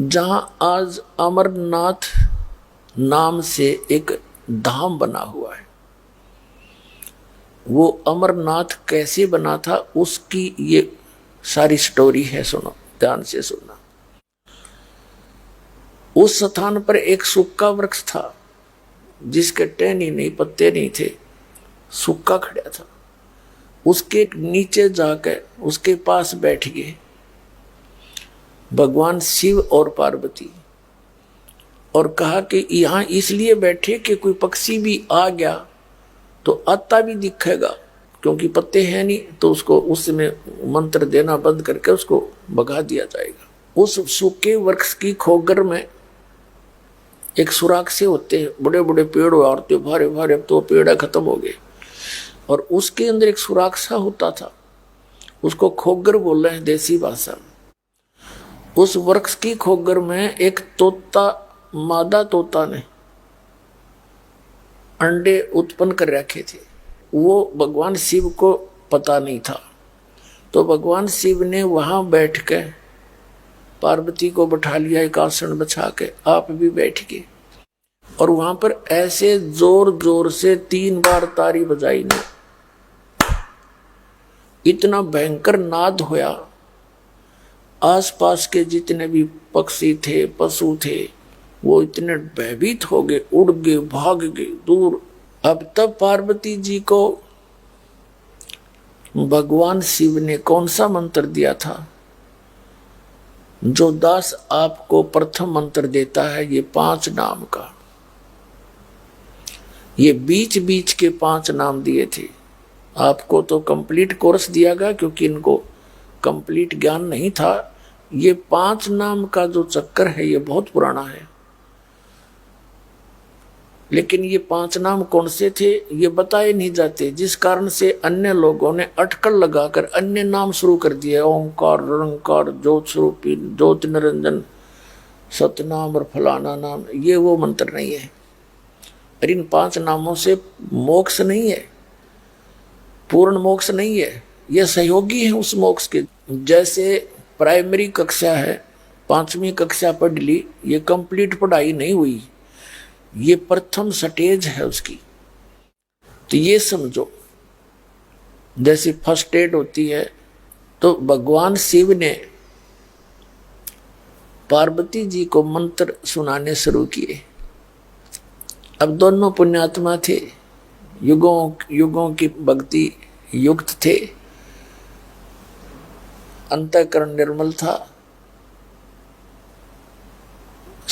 जहां आज अमरनाथ नाम से एक धाम बना हुआ है। वो अमरनाथ कैसे बना था उसकी ये सारी स्टोरी है, सुनो ध्यान से सुनना। उस स्थान पर एक सूखा वृक्ष था जिसके टहनी नहीं, पत्ते नहीं थे, सूखा खड़ा था। उसके नीचे जाकर उसके पास बैठ गए भगवान शिव और पार्वती और कहा कि यहां इसलिए बैठे कि कोई पक्षी भी आ गया तो आता भी दिखेगा, क्योंकि पत्ते हैं नहीं तो उसको उसमें मंत्र देना बंद करके उसको भगा दिया जाएगा। उस सूखे वृक्ष की खोगर में एक सुराख से होते हैं, बड़े बड़े पेड़ उड़ते भारे भारे, अब तो पेड़ खत्म हो गए, और उसके अंदर एक सुराख सा होता था, उसको खोगर बोल रहे हैं देसी भाषा में। उस वृक्ष की खोगर में एक तोता, मादा तोता ने अंडे उत्पन्न कर रखे थे। वो भगवान शिव को पता नहीं था, तो भगवान शिव ने वहां बैठ के पार्वती को बैठा लिया, एक आसन बिछा के आप भी बैठ गए, और वहां पर ऐसे जोर जोर से 3 बार तारी बजाई ने, इतना भयंकर नाद होया। आसपास के जितने भी पक्षी थे, पशु थे, वो इतने भयभीत हो गए, उड़ गए, भाग गए दूर। अब तब पार्वती जी को भगवान शिव ने कौन सा मंत्र दिया था? जो दास आपको प्रथम मंत्र देता है, ये 5 नाम का, ये बीच बीच के 5 नाम दिए थे। आपको तो कंप्लीट कोर्स दिया गया क्योंकि इनको कंप्लीट ज्ञान नहीं था। ये 5 नाम का जो चक्कर है ये बहुत पुराना है, लेकिन ये 5 नाम कौन से थे ये बताए नहीं जाते, जिस कारण से अन्य लोगों ने अटकल लगाकर अन्य नाम शुरू कर दिए। ओंकार, निरंकार, ज्योत स्वरूपी, ज्योति निरंजन, सतनाम और फलाना नाम, ये वो मंत्र नहीं है। और इन 5 नामों से मोक्ष नहीं है, पूर्ण मोक्ष नहीं है, ये सहयोगी है उस मोक्ष के। जैसे प्राइमरी कक्षा है, 5वीं कक्षा पढ़ ली, ये कंप्लीट पढ़ाई नहीं हुई, ये प्रथम स्टेज है उसकी। तो ये समझो जैसे फर्स्ट एड होती है, तो भगवान शिव ने पार्वती जी को मंत्र सुनाने शुरू किए। अब दोनों पुण्यात्मा थे, युगों युगों की भक्ति युक्त थे, अंतःकरण निर्मल था,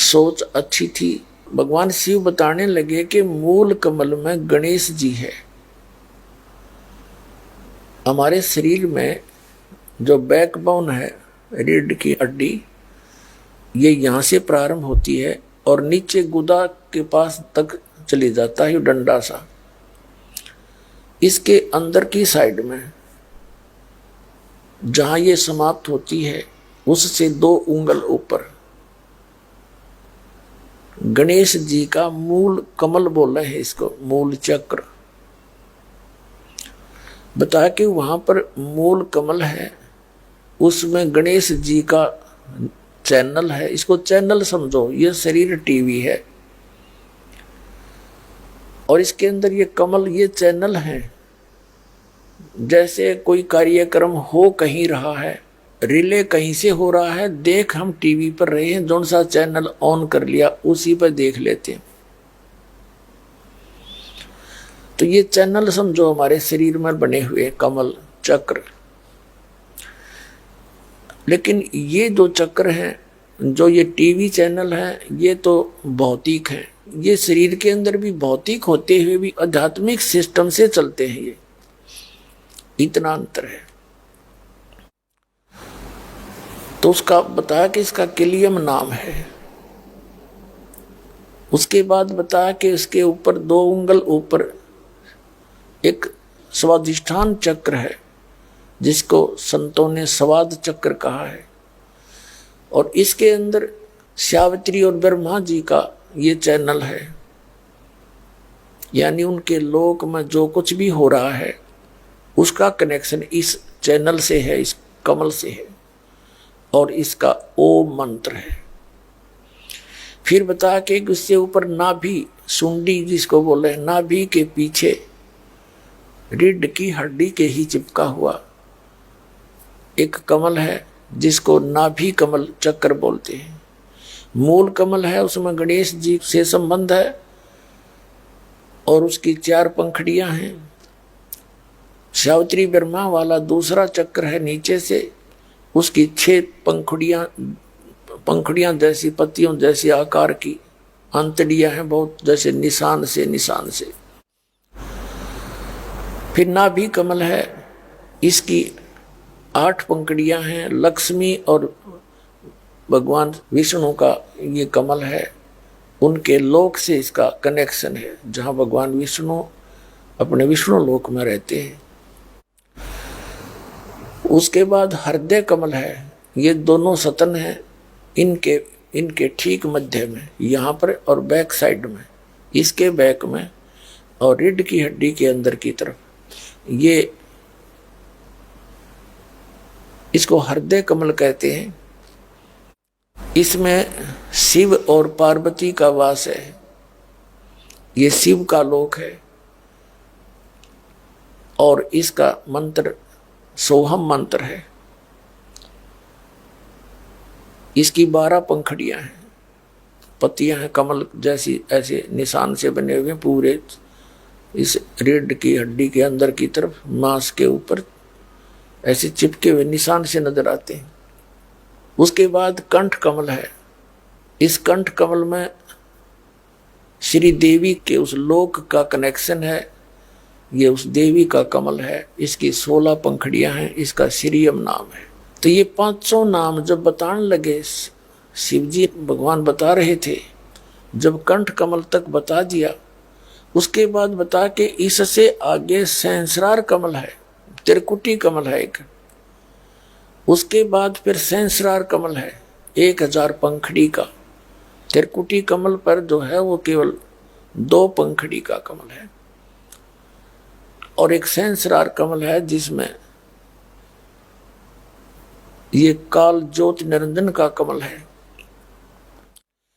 सोच अच्छी थी। भगवान शिव बताने लगे कि मूल कमल में गणेश जी है। हमारे शरीर में जो बैकबोन है, रीढ़ की हड्डी, ये यहाँ से प्रारंभ होती है और नीचे गुदा के पास तक चली जाता है, डंडा सा। इसके अंदर की साइड में जहां ये समाप्त होती है, उससे 2 उंगल ऊपर गणेश जी का मूल कमल बोला है, इसको मूल चक्र बता के वहां पर मूल कमल है, उसमें गणेश जी का चैनल है। इसको चैनल समझो, ये शरीर टीवी है और इसके अंदर ये कमल, ये चैनल है। जैसे कोई कार्यक्रम हो कहीं रहा है, रिले कहीं से हो रहा है, देख हम टीवी पर रहे हैं, जौन सा चैनल ऑन कर लिया उसी पर देख लेते हैं। तो ये चैनल समझो हमारे शरीर में बने हुए कमल चक्र। लेकिन ये जो चक्र हैं, जो ये टीवी चैनल है, ये तो भौतिक है। ये शरीर के अंदर भी भौतिक होते हुए भी आध्यात्मिक सिस्टम से चलते हैं, ये इतना अंतर है। तो उसका बताया कि इसका किलियम नाम है। उसके बाद बताया कि इसके ऊपर 2 उंगल ऊपर एक स्वादिष्ठान चक्र है, जिसको संतों ने स्वाद चक्र कहा है, और इसके अंदर सावित्री और ब्रह्मा जी का ये चैनल है। यानी उनके लोक में जो कुछ भी हो रहा है उसका कनेक्शन इस चैनल से है, इस कमल से है, और इसका ओम मंत्र है। फिर बता के उससे ऊपर नाभि, सुंडी जिसको बोले हैं, नाभि के पीछे रीढ़ की हड्डी के ही चिपका हुआ एक कमल है जिसको नाभि कमल चक्र बोलते हैं। मूल कमल है, उसमें गणेश जी से संबंध है और उसकी 4 पंखड़ियां हैं। सावित्री ब्रह्मा वाला दूसरा चक्र है नीचे से, उसकी 6 पंखड़ियां जैसी, पत्तियों जैसी आकार की अंतड़ियां हैं, बहुत जैसे निशान से। फिर नाभि कमल है, इसकी 8 पंखड़ियां हैं। लक्ष्मी और भगवान विष्णु का ये कमल है, उनके लोक से इसका कनेक्शन है, जहां भगवान विष्णु अपने विष्णु लोक में रहते हैं। उसके बाद हृदय कमल है, ये दोनों सतन हैं, इनके ठीक मध्य में, यहाँ पर और बैक साइड में, इसके बैक में और रीढ़ की हड्डी के अंदर की तरफ, ये इसको हृदय कमल कहते हैं। इसमें शिव और पार्वती का वास है, ये शिव का लोक है और इसका मंत्र सोहम मंत्र है। इसकी 12 पंखड़ियां हैं, पत्तियां हैं कमल जैसी, ऐसे निशान से बने हुए पूरे इस रीढ़ की हड्डी के अंदर की तरफ, मांस के ऊपर ऐसे चिपके हुए निशान से नजर आते हैं। उसके बाद कंठ कमल है, इस कंठ कमल में श्री देवी के उस लोक का कनेक्शन है, ये उस देवी का कमल है। इसकी 16 पंखड़ियां हैं, इसका श्रीयम नाम है। तो ये 500 नाम जब बताने लगे, शिवजी भगवान बता रहे थे, जब कंठ कमल तक बता दिया, उसके बाद बता के इससे आगे सहस्रार कमल है, त्रिकुटी कमल है एक। उसके बाद फिर सहस्रार कमल है 1000 पंखड़ी का। त्रिकुटी कमल पर जो है वो केवल 2 पंखड़ी का कमल है और एक सहस्रार कमल है जिसमें ये काल ज्योति निरंजन का कमल है।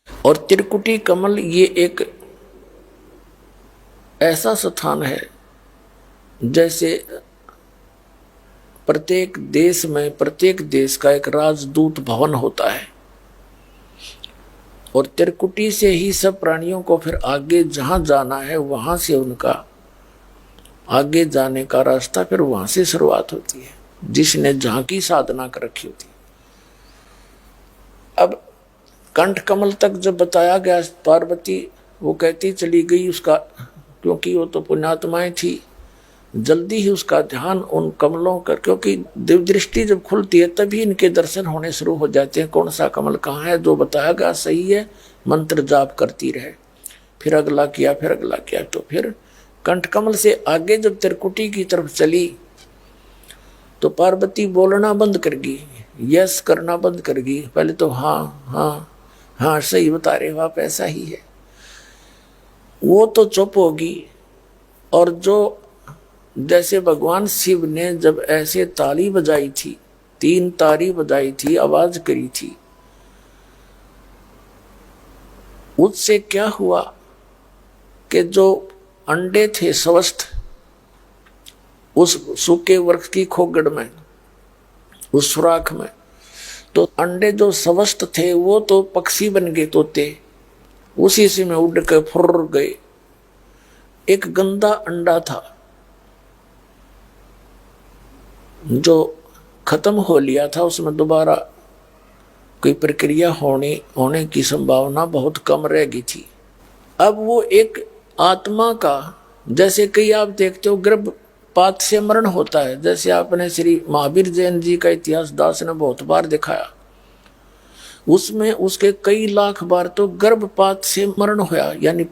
और त्रिकुटी कमल ये एक ऐसा स्थान है जैसे प्रत्येक देश का एक राजदूत भवन होता है, और त्रिकुटी से ही सब प्राणियों को फिर आगे जहां जाना है वहां से उनका आगे जाने का रास्ता फिर वहां से शुरुआत होती है, जिसने जहां की साधना कर रखी होती है। अब कंठ कमल तक जब बताया गया, पार्वती वो कहती चली गई उसका, क्योंकि वो तो पुण्यात्माएं थी, जल्दी ही उसका ध्यान उन कमलों का, क्योंकि दिव्य दृष्टि जब खुलती है तभी इनके दर्शन होने शुरू हो जाते हैं। कौन सा कमल कहाँ है, जो बताया गया सही है, मंत्र जाप करती रहे। फिर अगला किया, तो फिर कंठ कमल से आगे जब त्रिकुटी की तरफ चली तो पार्वती बोलना बंद कर गई, यस करना बंद कर गई। पहले तो हाँ सही बता रहे हो आप, ऐसा ही है, वो तो चुप होगी। और जो जैसे भगवान शिव ने जब ऐसे ताली बजाई थी, 3 ताली बजाई थी, आवाज करी थी, उससे क्या हुआ कि जो अंडे थे स्वस्थ उस सूखे वृक्ष की खोगड़ में, उस सुराख में, तो अंडे जो स्वस्थ थे वो तो पक्षी बन गए, तोते, उसी से में उड़ के फुर्र गए। एक गंदा अंडा था जो खत्म हो लिया था, उसमें दोबारा कोई प्रक्रिया होने की संभावना बहुत कम रह गई थी। अब वो एक आत्मा का, जैसे कई आप देखते हो गर्भपात से मरण होता है, जैसे आपने श्री महावीर जैन जी का इतिहास दास ने बहुत बार दिखाया, उसमें उसके कई लाख बार तो गर्भपात से मरण होया, यानी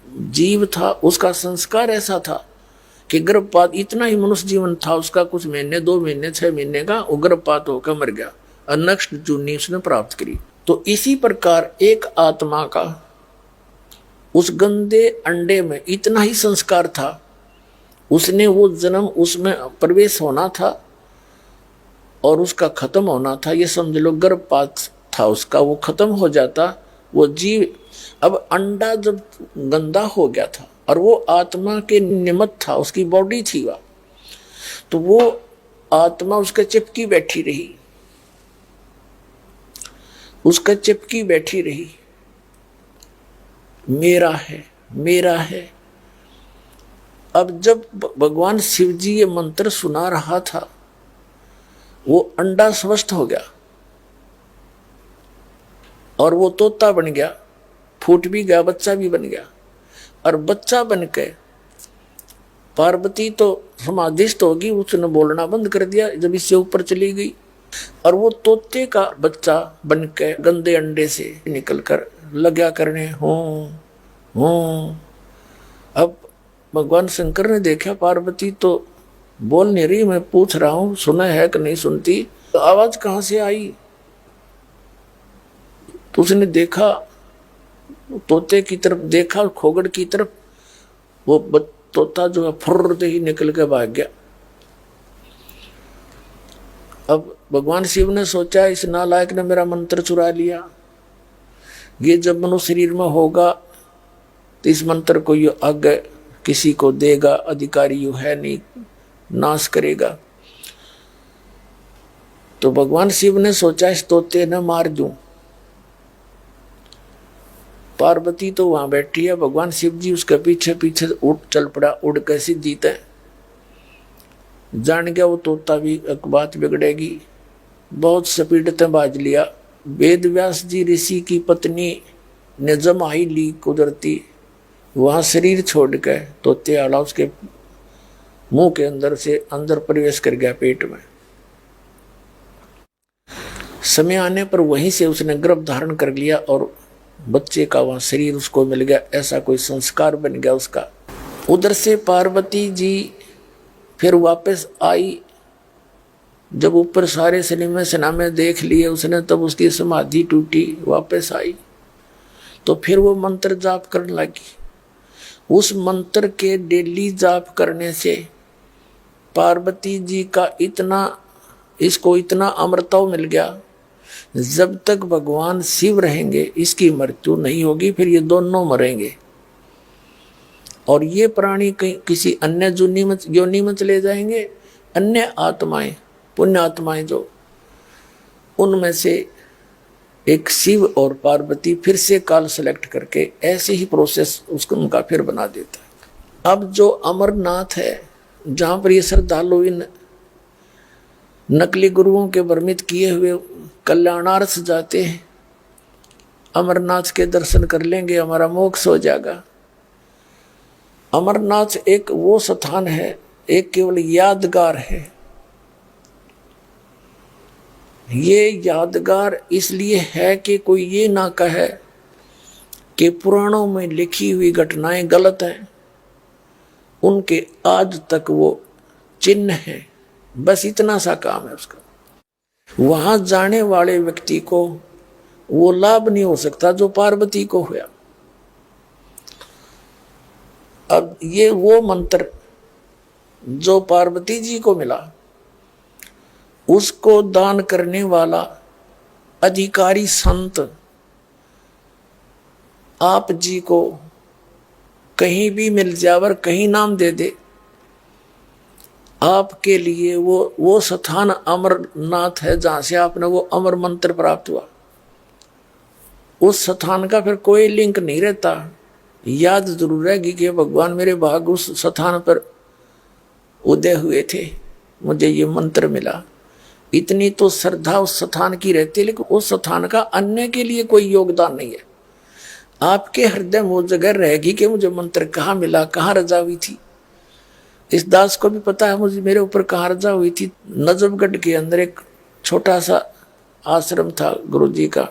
जीव था, उसका संस्कार ऐसा था कि गर्भपात, इतना ही मनुष्य जीवन था उसका, कुछ महीने 2 महीने 6 महीने का, वो गर्भपात होकर मर गया और नेक्स्ट जूनी उसने प्राप्त करी। तो इसी प्रकार एक आत्मा का उस गंदे अंडे में इतना ही संस्कार था, उसने वो जन्म उसमें प्रवेश होना था और उसका खत्म होना था। ये समझ लो गर्भपात था उसका, वो खत्म हो जाता वो जीव। अब अंडा जब गंदा हो गया था और वो आत्मा के निमित्त था, उसकी बॉडी थी वह, तो वो आत्मा उसके चिपकी बैठी रही, उसका चिपकी बैठी रही, मेरा है मेरा है। अब जब भगवान शिव जी ये मंत्र सुना रहा था, वो अंडा स्वस्थ हो गया और वो तोता बन गया, फूट भी गया, बच्चा भी बन गया। और बच्चा बन के पार्वती तो समाधिस्थ होगी, उसने बोलना बंद कर दिया जब इससे ऊपर चली गई। और वो तोते का बच्चा बन के गंदे अंडे से निकल कर लगा करने हूँ। अब भगवान शंकर ने देखा पार्वती तो बोल नहीं रही, मैं पूछ रहा हूँ सुना है कि नहीं सुनती, तो आवाज कहाँ से आई? तो उसने देखा, तोते की तरफ देखा, खोगड़ की तरफ, वो तोता जो है फुर्र ही निकल के भाग गया। अब भगवान शिव ने सोचा इस नालायक ने मेरा मंत्र चुरा लिया, ये जब मनुष्य शरीर में होगा तो इस मंत्र को ये आगे किसी को देगा, अधिकारी यू है नहीं, नाश करेगा। तो भगवान शिव ने सोचा इस तोते ने मार दूं। पार्वती तो वहां बैठी है, भगवान शिव जी उसके पीछे पीछे उठ चल पड़ा, उड़ के सीधी तय। जान गया वो तोता भी एक बात बिगड़ेगी, बहुत स्पीड तय बाज लिया। वेद व्यास जी ऋषि की पत्नी ने जमाई ली कुदरती, वहां शरीर छोड़ के तोते आला उसके मुंह के अंदर से अंदर प्रवेश कर गया पेट में। समय आने पर वहीं से उसने गर्भ धारण कर लिया और बच्चे का वहां शरीर उसको मिल गया, ऐसा कोई संस्कार बन गया उसका। उधर से पार्वती जी फिर वापस आई, जब ऊपर सारे सिनेमे देख लिए उसने, तब उसकी समाधि टूटी, वापस आई तो फिर वो मंत्र जाप करने लगी। उस मंत्र के डेली जाप करने से पार्वती जी का इसको इतना अमृतव मिल गया, जब तक भगवान शिव रहेंगे इसकी मृत्यु नहीं होगी, फिर ये दोनों मरेंगे। और ये प्राणी कहीं किसी अन्य योनि में चले जाएंगे, अन्य आत्माएं, पुण्य आत्माएं जो, उनमें से एक शिव और पार्वती फिर से काल सेलेक्ट करके ऐसे ही प्रोसेस उसको उनका फिर बना देता है। अब जो अमरनाथ है, जहां पर ये श्रद्धालु इन नकली गुरुओं के भ्रमित किए हुए कल्याणार्थ जाते हैं, अमरनाथ के दर्शन कर लेंगे हमारा मोक्ष हो जाएगा। अमरनाथ एक वो स्थान है, एक केवल यादगार है। ये यादगार इसलिए है कि कोई ये ना कहे कि पुराणों में लिखी हुई घटनाएं गलत हैं, उनके आज तक वो चिन्ह है, बस इतना सा काम है उसका। वहां जाने वाले व्यक्ति को वो लाभ नहीं हो सकता जो पार्वती को हुआ। अब ये वो मंत्र जो पार्वती जी को मिला, उसको दान करने वाला अधिकारी संत आप जी को कहीं भी मिल जावर, कहीं नाम दे दे, आपके लिए वो स्थान अमरनाथ है जहां से आपने वो अमर मंत्र प्राप्त हुआ। उस स्थान का फिर कोई लिंक नहीं रहता, याद जरूर रहेगी कि भगवान मेरे भाग उस स्थान पर उदय हुए थे, मुझे ये मंत्र मिला। इतनी तो श्रद्धा उस स्थान की रहती है, लेकिन उस स्थान का अन्य के लिए कोई योगदान नहीं है। आपके हृदय में वो जगह रहेगी कि मुझे मंत्र कहाँ मिला, कहाँ रजा हुई थी। इस दास को भी पता है मुझे मेरे ऊपर कहाँ रजा हुई थी। नजफगढ़ के अंदर एक छोटा सा आश्रम था गुरु जी का,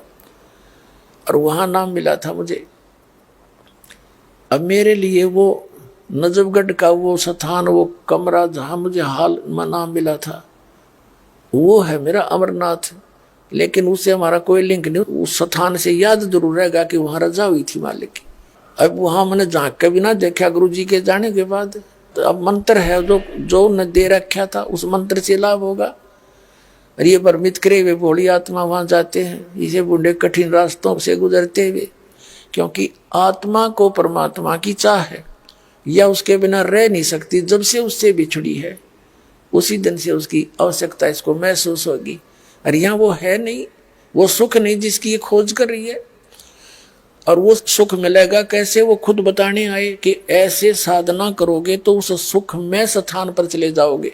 और वहां नाम मिला था मुझे। अब मेरे लिए वो नजफगढ़ का वो स्थान, वो कमरा जहां मुझे हाल में नाम मिला था, वो है मेरा अमरनाथ। लेकिन उससे हमारा कोई लिंक नहीं। उस स्थान से याद जरूर रहेगा कि वहां रजा हुई थी मालिक की। अब वहां मैंने झांक के भी ना देखा गुरु जी के जाने के बाद। तो अब मंत्र है जो ने दे रखा था, उस मंत्र से लाभ होगा। और ये भ्रमित करे वे भोली आत्मा वहां जाते हैं इसे बूढ़े कठिन रास्तों से गुजरते हुए, क्योंकि आत्मा को परमात्मा की चाह है या उसके बिना रह नहीं सकती। जब से उससे बिछड़ी है उसी दिन से उसकी आवश्यकता इसको महसूस होगी। और यहाँ वो है नहीं, वो सुख नहीं जिसकी ये खोज कर रही है। और वो सुख मिलेगा कैसे, वो खुद बताने आए कि ऐसे साधना करोगे तो उस सुख में स्थान पर चले जाओगे।